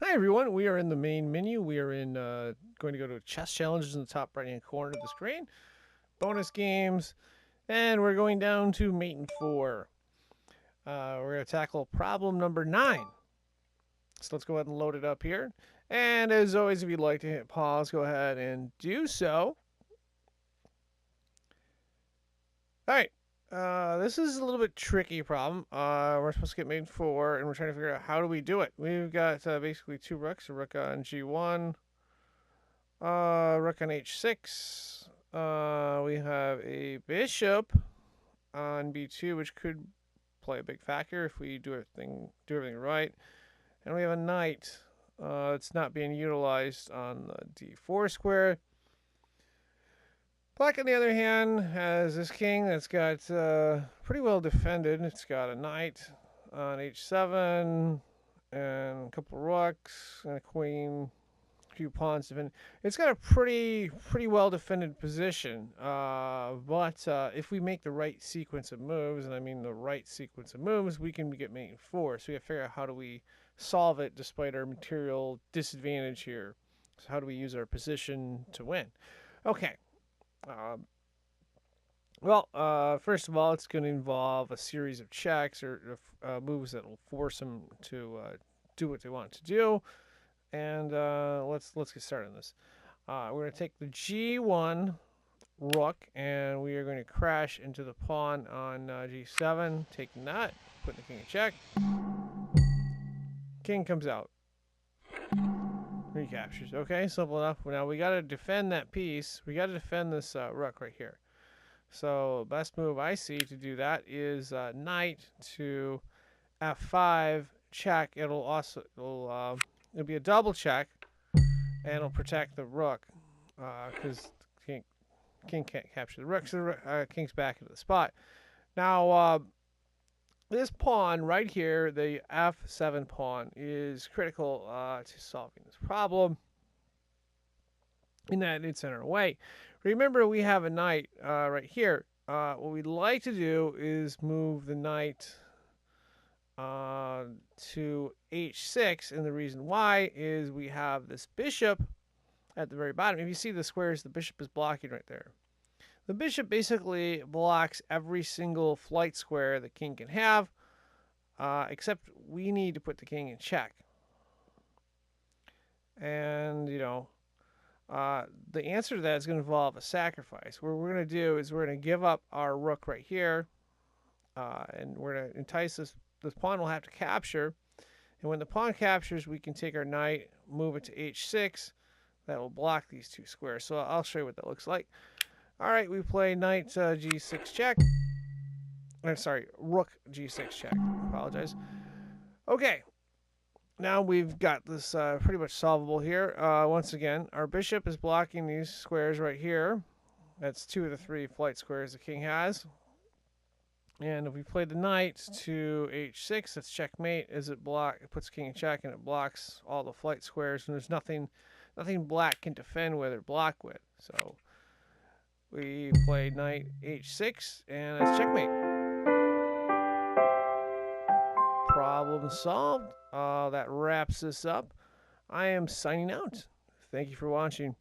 Hi everyone, we are in the main menu. We are in going to go to chess challenges in the top right hand corner of the screen, bonus games, and we're going down to mate and 4. We're going to tackle problem number 9. So let's go ahead and load it up here. And as always, if you'd like to hit pause, go ahead and do so. All right. This is a little bit tricky problem. We're supposed to get mate and 4, and we're trying to figure out how do we do it. We've got basically two rooks, a rook on g1, rook on h6. We have a bishop on b2, which could play a big factor if we do everything right. And we have a knight that's not being utilized on the d4 square. Black, on the other hand, has this king that's got pretty well defended. It's got a knight on h7 and a couple rooks and a queen, few pawns defended. It's got a pretty well defended position. But if we make the right sequence of moves, and I mean the right sequence of moves, we can get mate in 4. So we have to figure out how do we solve it despite our material disadvantage here. So how do we use our position to win? Okay. First of all, it's going to involve a series of checks or moves that will force them to do what they want to do. And let's get started on this. We're going to take the g1 rook, and we are going to crash into the pawn on g7, taking that, putting the king in check. King comes out. Recaptures. Okay, simple enough. Now we got to defend that piece. We got to defend this rook right here. So best move I see to do that is knight to f5 check. It'll be a double check, and it'll protect the rook because king can't capture the rook. So the king's back into the spot. Now this pawn right here, the f7 pawn, is critical to solving this problem in that it's in our way. Remember, we have a knight right here. What we'd like to do is move the knight to h6, and the reason why is we have this bishop at the very bottom. If you see the squares, the bishop is blocking right there. The bishop basically blocks every single flight square the king can have, except we need to put the king in check. And, the answer to that is going to involve a sacrifice. What we're going to do is we're going to give up our rook right here, and we're going to entice this pawn will have to capture. And when the pawn captures, we can take our knight, move it to h6. That will block these two squares. So I'll show you what that looks like. All right, we play knight g6 check. Or, sorry, rook g6 check. Apologize. Okay. Now we've got this pretty much solvable here. Once again, our bishop is blocking these squares right here. That's 2 of the 3 flight squares the king has. And if we play the knight to h6, that's checkmate. As it puts king in check, and it blocks all the flight squares. And there's nothing black can defend with or block with. So we play knight h6, and it's checkmate. Problem solved. That wraps this up. I am signing out. Thank you for watching.